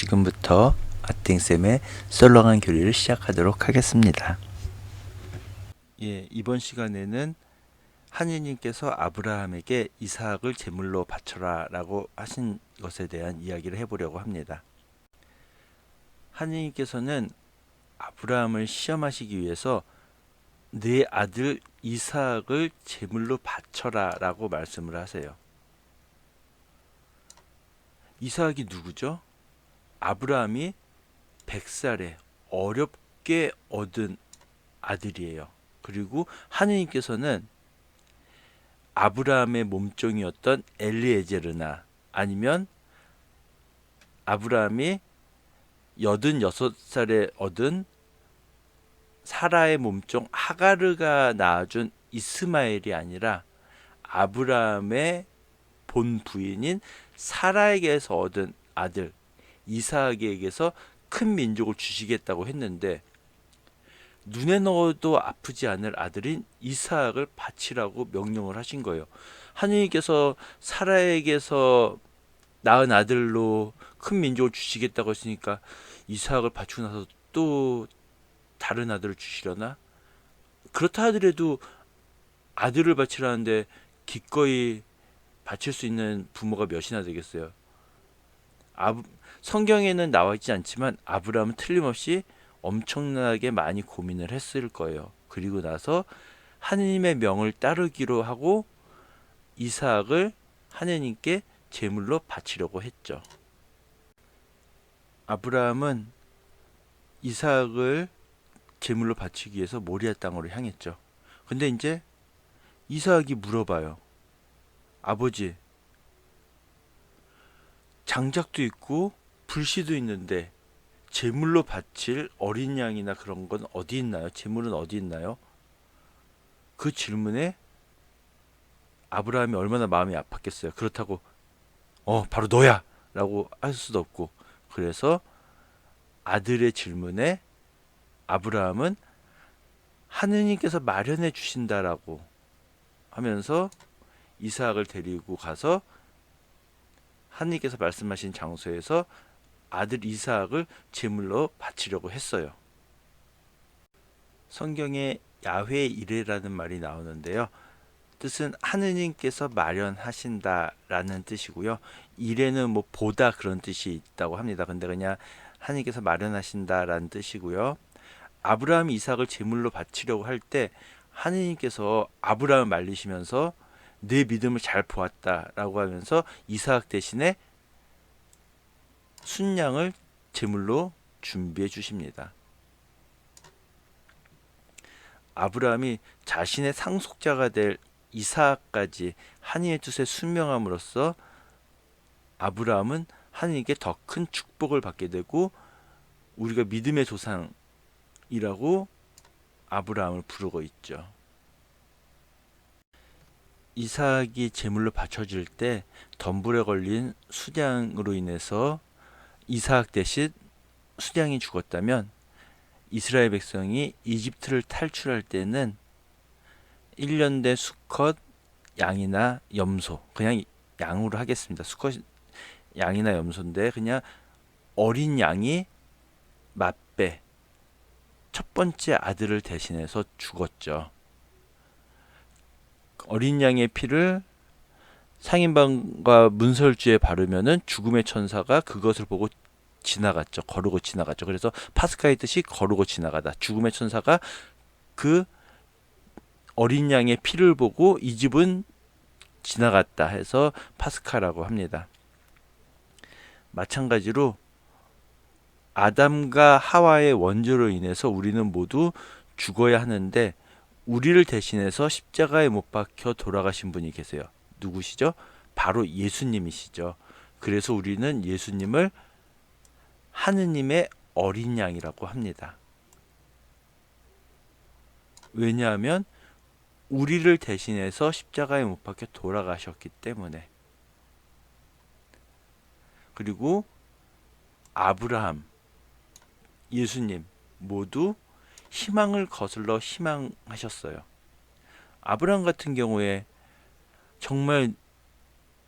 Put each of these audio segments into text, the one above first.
지금부터 아팅쌤의 썰렁한 교리를 시작하도록 하겠습니다. 이번 시간에는 하느님께서 아브라함에게 이삭을 제물로 바쳐라 라고 하신 것에 대한 이야기를 해보려고 합니다. 하느님께서는 아브라함을 시험하시기 위해서 내 아들 이삭을 제물로 바쳐라 라고 말씀을 하세요. 이삭이 누구죠? 아브라함이 100살에 어렵게 얻은 아들이에요. 그리고 하느님께서는 아브라함의 몸종이었던 엘리에제르나 아니면 아브라함이 86살에 얻은 사라의 몸종 하가르가 낳아준 이스마엘이 아니라 아브라함의 본 부인인 사라에게서 얻은 아들 이삭에게서 큰 민족을 주시겠다고 했는데 눈에 넣어도 아프지 않을 아들인 이삭을 바치라고 명령을 하신 거예요. 하느님께서 사라에게서 낳은 아들로 큰 민족을 주시겠다고 했으니까 이삭을 바치고 나서 또 다른 아들을 주시려나? 그렇다 하더라도 아들을 바치라는데 기꺼이 바칠 수 있는 부모가 몇이나 되겠어요. 성경에는 나와 있지 않지만 아브라함은 틀림없이 엄청나게 많이 고민을 했을 거예요. 그리고 나서 하느님의 명을 따르기로 하고 이삭을 하느님께 제물로 바치려고 했죠. 아브라함은 이삭을 제물로 바치기 위해서 모리아 땅으로 향했죠. 근데 이제 이삭이 물어봐요. 아버지, 장작도 있고 불씨도 있는데 제물로 바칠 어린 양이나 그런 건 어디 있나요? 제물은 어디 있나요? 그 질문에 아브라함이 얼마나 마음이 아팠겠어요. 그렇다고 바로 너야! 라고 할 수도 없고, 그래서 아들의 질문에 아브라함은 하느님께서 마련해 주신다라고 하면서 이삭을 데리고 가서 하느님께서 말씀하신 장소에서 아들 이삭을 제물로 바치려고 했어요. 성경에 야훼 이레라는 말이 나오는데요. 뜻은 하느님께서 마련하신다라는 뜻이고요. 이레는 뭐 보다 그런 뜻이 있다고 합니다. 근데 그냥 하느님께서 마련하신다라는 뜻이고요. 아브라함이 이삭을 제물로 바치려고 할 때 하느님께서 아브라함을 말리시면서 내 믿음을 잘 보았다라고 하면서 이삭 대신에 순양을 제물로 준비해 주십니다. 아브라함이 자신의 상속자가 될 이삭까지 하느님의 뜻에 순명함으로써 아브라함은 하느님께 더 큰 축복을 받게 되고 우리가 믿음의 조상이라고 아브라함을 부르고 있죠. 이삭이 제물로 바쳐질 때 덤불에 걸린 수량으로 인해서 이삭 대신 수량이 죽었다면 이스라엘 백성이 이집트를 탈출할 때는 1년 대 수컷 양이나 염소, 그냥 양으로 하겠습니다. 수컷 양이나 염소인데 그냥 어린 양이 맏배 첫 번째 아들을 대신해서 죽었죠. 어린 양의 피를 상인방과 문설주에 바르면은 죽음의 천사가 그것을 보고 지나갔죠. 거르고 지나갔죠. 그래서 파스카의 뜻이 거르고 지나가다. 죽음의 천사가 그 어린 양의 피를 보고 이 집은 지나갔다 해서 파스카라고 합니다. 마찬가지로 아담과 하와의 원죄로 인해서 우리는 모두 죽어야 하는데 우리를 대신해서 십자가에 못 박혀 돌아가신 분이 계세요. 누구시죠? 바로 예수님이시죠. 그래서 우리는 예수님을 하느님의 어린 양이라고 합니다. 왜냐하면 우리를 대신해서 십자가에 못 박혀 돌아가셨기 때문에. 그리고 아브라함, 예수님 모두 희망을 거슬러 희망하셨어요. 아브라함 같은 경우에 정말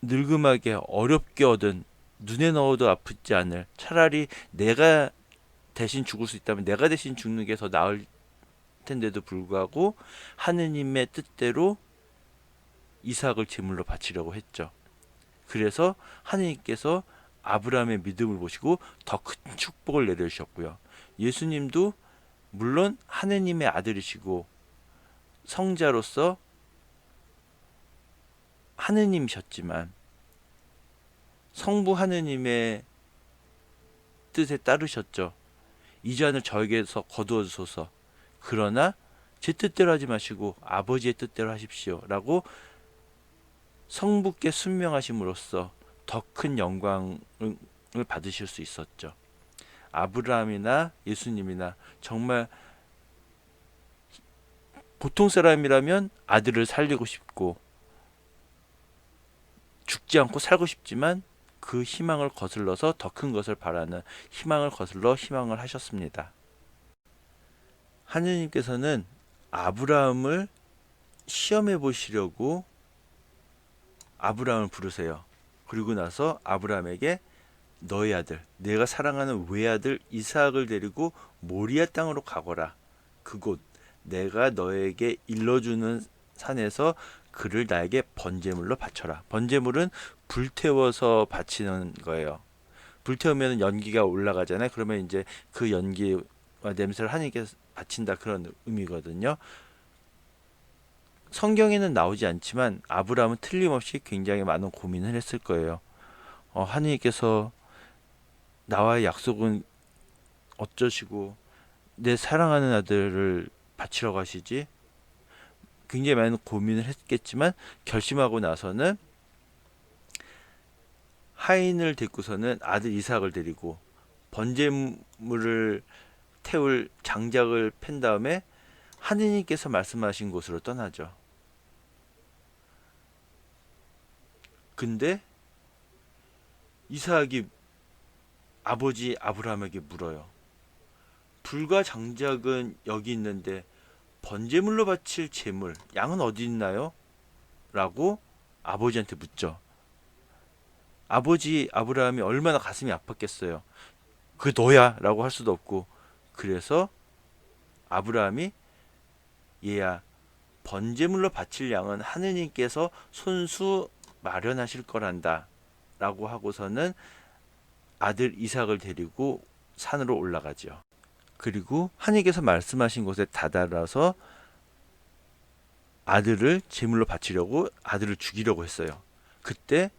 늙음하게 어렵게 얻은 눈에 넣어도 아프지 않을, 차라리 내가 대신 죽을 수 있다면 내가 대신 죽는 게 더 나을 텐데도 불구하고 하느님의 뜻대로 이삭을 제물로 바치려고 했죠. 그래서 하느님께서 아브라함의 믿음을 보시고 더 큰 축복을 내려주셨고요. 예수님도 물론 하느님의 아들이시고 성자로서 하느님이셨지만 성부 하느님의 뜻에 따르셨죠. 이 잔을 저에게서 거두어 주소서. 그러나 제 뜻대로 하지 마시고 아버지의 뜻대로 하십시오. 라고 성부께 순명하심으로써 더 큰 영광을 받으실 수 있었죠. 아브라함이나 예수님이나 정말 보통 사람이라면 아들을 살리고 싶고 죽지 않고 살고 싶지만 그 희망을 거슬러서 더 큰 것을 바라는 희망을 거슬러 희망을 하셨습니다. 하느님께서는 아브라함을 시험해 보시려고 아브라함을 부르세요. 그리고 나서 아브라함에게 너의 아들, 내가 사랑하는 외아들 이삭을 데리고 모리아 땅으로 가거라. 그곳 내가 너에게 일러주는 산에서 그를 나에게 번제물로 바쳐라. 번제물은 불태워서 바치는 거예요. 불태우면 연기가 올라가잖아요. 그러면 이제 그 연기와 냄새를 하나님께 바친다, 그런 의미거든요. 성경에는 나오지 않지만 아브라함은 틀림없이 굉장히 많은 고민을 했을 거예요. 하나님께서 나와의 약속은 어쩌시고 내 사랑하는 아들을 바치러 가시지? 굉장히 많은 고민을 했겠지만 결심하고 나서는 하인을 데리고서는 아들 이삭을 데리고 번제물을 태울 장작을 팬 다음에 하느님께서 말씀하신 곳으로 떠나죠. 근데 이삭이 아버지 아브라함에게 물어요. 불과 장작은 여기 있는데 번제물로 바칠 제물, 양은 어디 있나요? 라고 아버지한테 묻죠. 아버지 아브라함이 얼마나 가슴이 아팠겠어요. 그게 너야 라고 할 수도 없고. 그래서 아브라함이 얘야, 번제물로 바칠 양은 하느님께서 손수 마련하실 거란다 라고 하고서는 아들 이삭을 데리고 산으로 올라가죠. 그리고 하느님께서 말씀하신 곳에 다다라서 아들을 제물로 바치려고 아들을 죽이려고 했어요. 그때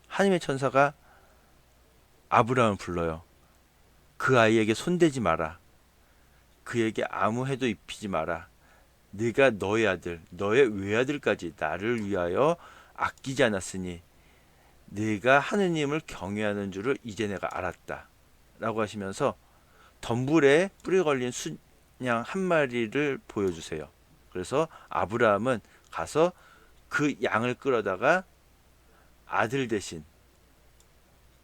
하느님의 천사가 아브라함을 불러요. 그 아이에게 손대지 마라. 그에게 아무 해도 입히지 마라. 네가 너의 아들, 너의 외아들까지 나를 위하여 아끼지 않았으니 네가 하느님을 경외하는 줄을 이제 내가 알았다. 라고 하시면서 덤불에 뿌리 걸린 순양 한 마리를 보여주세요. 그래서 아브라함은 가서 그 양을 끌어다가 아들 대신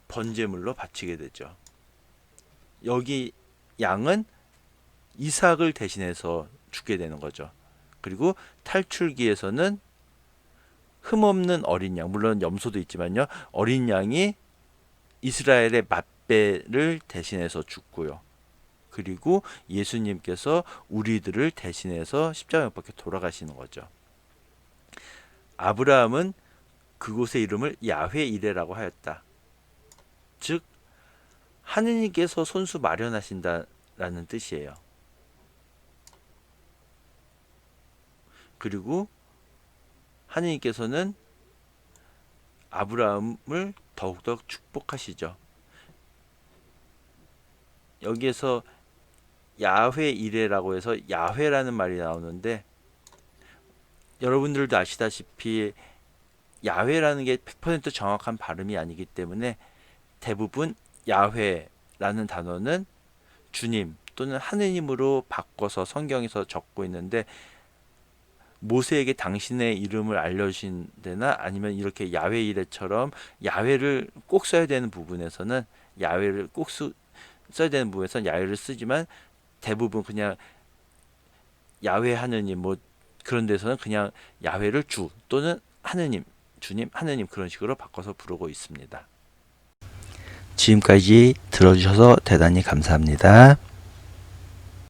번제물로 바치게 되죠. 여기 양은 이삭을 대신해서 죽게 되는 거죠. 그리고 탈출기에서는 흠없는 어린 양, 물론 염소도 있지만요, 어린 양이 이스라엘의 맛배를 대신해서 죽고요. 그리고 예수님께서 우리들을 대신해서 십자가 못 박혀 돌아가시는 거죠. 아브라함은 그곳의 이름을 야훼 이레라고 하였다. 즉 하느님께서 손수 마련하신다라는 뜻이에요. 그리고 하느님께서는 아브라함을 더욱더 축복하시죠. 여기에서 야훼 이레라고 해서 야훼라는 말이 나오는데, 여러분들도 아시다시피 야훼라는 게 100% 정확한 발음이 아니기 때문에 대부분 야훼라는 단어는 주님 또는 하느님으로 바꿔서 성경에서 적고 있는데, 모세에게 당신의 이름을 알려주신 데나 아니면 이렇게 야훼 이레처럼 야훼를 꼭 써야 되는 부분에서는 야훼를 꼭 써야 되는 부분에서는 야훼를 쓰지만, 대부분 그냥 야훼 하느님 뭐 그런 데서는 그냥 야훼를 주 또는 하느님, 주님, 하느님 그런 식으로 바꿔서 부르고 있습니다. 지금까지 들어주셔서 대단히 감사합니다.